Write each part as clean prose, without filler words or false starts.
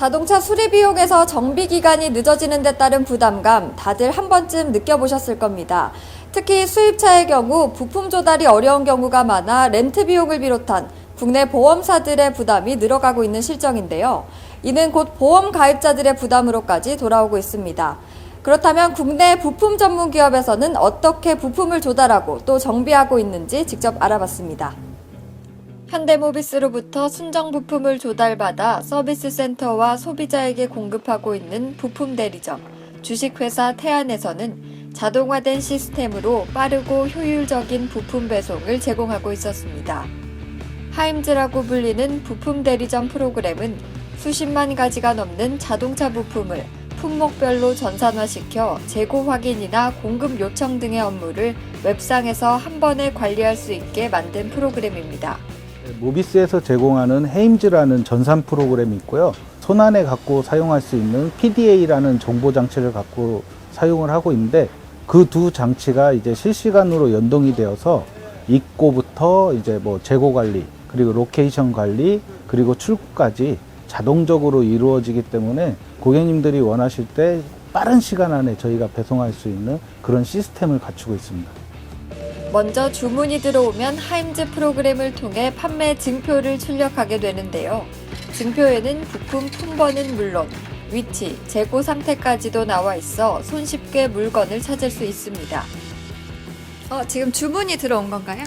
자동차 수리 비용에서 정비 기간이 늦어지는 데 따른 부담감 다들 한 번쯤 느껴보셨을 겁니다. 특히 수입차의 경우 부품 조달이 어려운 경우가 많아 렌트 비용을 비롯한 국내 보험사들의 부담이 늘어가고 있는 실정인데요. 이는 곧 보험 가입자들의 부담으로까지 돌아오고 있습니다. 그렇다면 국내 부품 전문 기업에서는 어떻게 부품을 조달하고 또 정비하고 있는지 직접 알아봤습니다. 현대모비스로부터 순정 부품을 조달받아 서비스 센터와 소비자에게 공급하고 있는 부품 대리점, 주식회사 태안에서는 자동화된 시스템으로 빠르고 효율적인 부품 배송을 제공하고 있었습니다. 하임즈라고 불리는 부품 대리점 프로그램은 수십만 가지가 넘는 자동차 부품을 품목별로 전산화시켜 재고 확인이나 공급 요청 등의 업무를 웹상에서 한 번에 관리할 수 있게 만든 프로그램입니다. 모비스에서 제공하는 헤임즈라는 전산 프로그램이 있고요. 손안에 갖고 사용할 수 있는 PDA라는 정보 장치를 갖고 사용을 하고 있는데 그 두 장치가 이제 실시간으로 연동이 되어서 입고부터 이제 뭐 재고 관리, 그리고 로케이션 관리, 그리고 출고까지 자동적으로 이루어지기 때문에 고객님들이 원하실 때 빠른 시간 안에 저희가 배송할 수 있는 그런 시스템을 갖추고 있습니다. 먼저 주문이 들어오면 하임즈 프로그램을 통해 판매 증표를 출력하게 되는데요. 증표에는 부품 품번은 물론 위치, 재고 상태까지도 나와 있어 손쉽게 물건을 찾을 수 있습니다. 지금 주문이 들어온 건가요?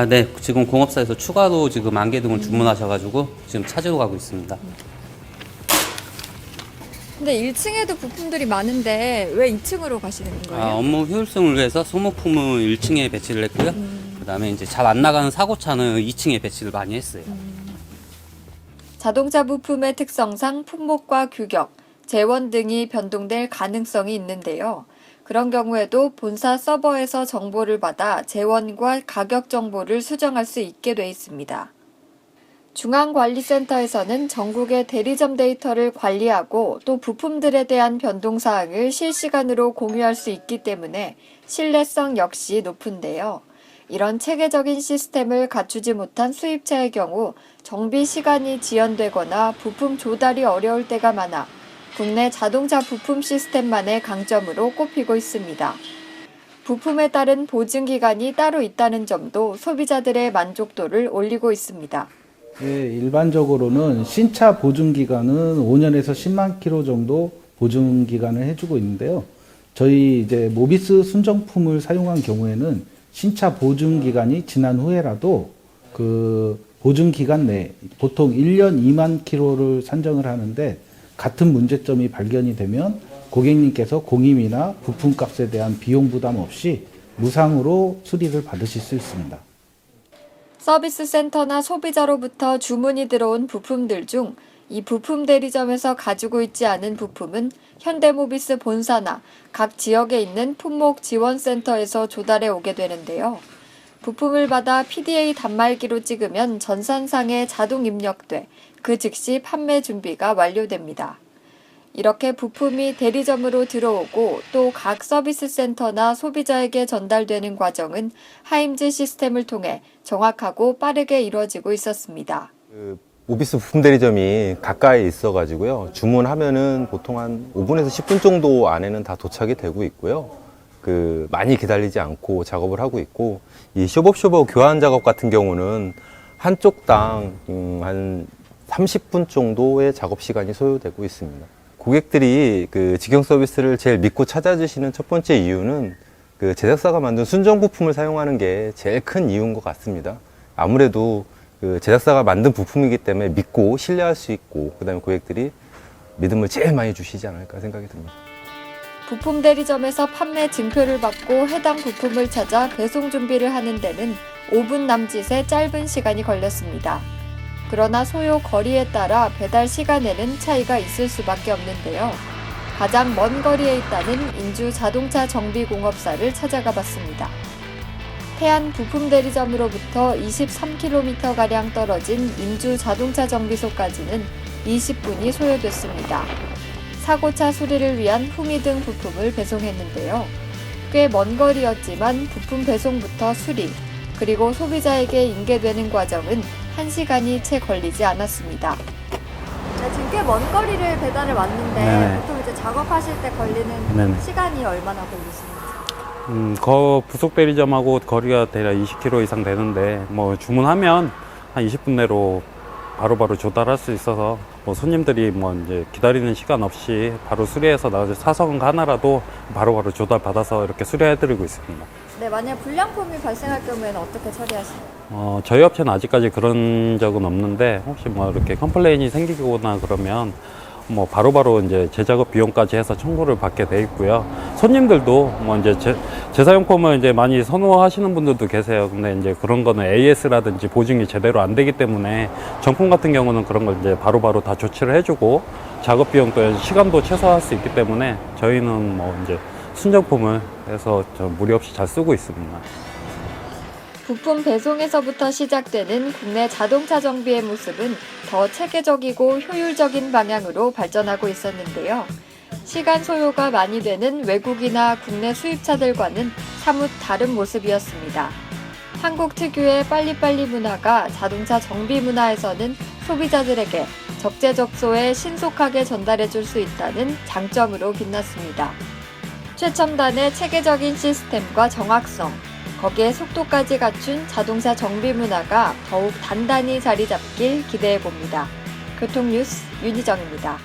네. 지금 공업사에서 추가로 지금 안개 등을 주문하셔가지고 지금 찾으러 가고 있습니다. 근데 1층에도 부품들이 많은데 왜 2층으로 가시는 거예요? 업무 효율성을 위해서 소모품을 1층에 배치를 했고요. 그다음에 이제 잘 안 나가는 사고차는 2층에 배치를 많이 했어요. 자동차 부품의 특성상 품목과 규격, 재원 등이 변동될 가능성이 있는데요. 그런 경우에도 본사 서버에서 정보를 받아 재원과 가격 정보를 수정할 수 있게 돼 있습니다. 중앙관리센터에서는 전국의 대리점 데이터를 관리하고 또 부품들에 대한 변동사항을 실시간으로 공유할 수 있기 때문에 신뢰성 역시 높은데요. 이런 체계적인 시스템을 갖추지 못한 수입차의 경우 정비 시간이 지연되거나 부품 조달이 어려울 때가 많아 국내 자동차 부품 시스템만의 강점으로 꼽히고 있습니다. 부품에 따른 보증기간이 따로 있다는 점도 소비자들의 만족도를 올리고 있습니다. 일반적으로는 신차 보증기간은 5년에서 10만 킬로 정도 보증기간을 해주고 있는데요. 저희 이제 모비스 순정품을 사용한 경우에는 신차 보증기간이 지난 후에라도 그 보증기간 내에 보통 1년 2만 킬로를 산정을 하는데 같은 문제점이 발견이 되면 고객님께서 공임이나 부품값에 대한 비용 부담 없이 무상으로 수리를 받으실 수 있습니다. 서비스 센터나 소비자로부터 주문이 들어온 부품들 중 이 부품 대리점에서 가지고 있지 않은 부품은 현대모비스 본사나 각 지역에 있는 품목 지원센터에서 조달해 오게 되는데요. 부품을 받아 PDA 단말기로 찍으면 전산상에 자동 입력돼 그 즉시 판매 준비가 완료됩니다. 이렇게 부품이 대리점으로 들어오고 또 각 서비스 센터나 소비자에게 전달되는 과정은 하임즈 시스템을 통해 정확하고 빠르게 이루어지고 있었습니다. 모비스 부품 대리점이 가까이 있어가지고요. 주문하면은 보통 한 5분에서 10분 정도 안에는 다 도착이 되고 있고요. 많이 기다리지 않고 작업을 하고 있고, 이 쇼업쇼버 교환 작업 같은 경우는 한쪽당 한 30분 정도의 작업 시간이 소요되고 있습니다. 고객들이 직영 서비스를 제일 믿고 찾아주시는 첫 번째 이유는 제작사가 만든 순정 부품을 사용하는 게 제일 큰 이유인 것 같습니다. 아무래도 제작사가 만든 부품이기 때문에 믿고 신뢰할 수 있고, 그다음에 고객들이 믿음을 제일 많이 주시지 않을까 생각이 듭니다. 부품 대리점에서 판매 증표를 받고 해당 부품을 찾아 배송 준비를 하는 데는 5분 남짓의 짧은 시간이 걸렸습니다. 그러나 소요 거리에 따라 배달 시간에는 차이가 있을 수밖에 없는데요. 가장 먼 거리에 있다는 인주 자동차 정비공업사를 찾아가 봤습니다. 태안 부품 대리점으로부터 23km가량 떨어진 인주 자동차 정비소까지는 20분이 소요됐습니다. 사고차 수리를 위한 후미 등 부품을 배송했는데요. 꽤 먼 거리였지만 부품 배송부터 수리, 그리고 소비자에게 인계되는 과정은 1시간이 채 걸리지 않았습니다. 지금 꽤 먼 거리를 배달을 왔는데 네네. 보통 이제 작업하실 때 걸리는 네네. 시간이 얼마나 걸리시는지? 부속 대리점하고 거리가 대략 20km 이상 되는데 뭐 주문하면 한 20분 내로 바로바로 조달할 수 있어서 뭐 손님들이 뭐 이제 기다리는 시간 없이 바로 수리해서 나중에 사성 하나라도 바로바로 조달 받아서 이렇게 수리해드리고 있습니다. 네, 만약 불량품이 발생할 경우에는 어떻게 처리하시나요? 저희 업체는 아직까지 그런 적은 없는데 혹시 뭐 이렇게 컴플레인이 생기거나 그러면 뭐 바로바로 이제 재작업 비용까지 해서 청구를 받게 돼 있고요. 손님들도 뭐 이제 재사용품을 이제 많이 선호하시는 분들도 계세요. 근데 이제 그런 거는 AS라든지 보증이 제대로 안 되기 때문에 정품 같은 경우는 그런 걸 이제 바로바로 다 조치를 해주고 작업 비용도 시간도 최소화할 수 있기 때문에 저희는 뭐 이제 순정품을 해서 무리 없이 잘 쓰고 있습니다. 부품 배송에서부터 시작되는 국내 자동차 정비의 모습은 더 체계적이고 효율적인 방향으로 발전하고 있었는데요. 시간 소요가 많이 되는 외국이나 국내 수입차들과는 사뭇 다른 모습이었습니다. 한국 특유의 빨리빨리 문화가 자동차 정비 문화에서는 소비자들에게 적재적소에 신속하게 전달해 줄 수 있다는 장점으로 빛났습니다. 최첨단의 체계적인 시스템과 정확성, 거기에 속도까지 갖춘 자동차 정비 문화가 더욱 단단히 자리 잡길 기대해 봅니다. 교통뉴스 윤희정입니다.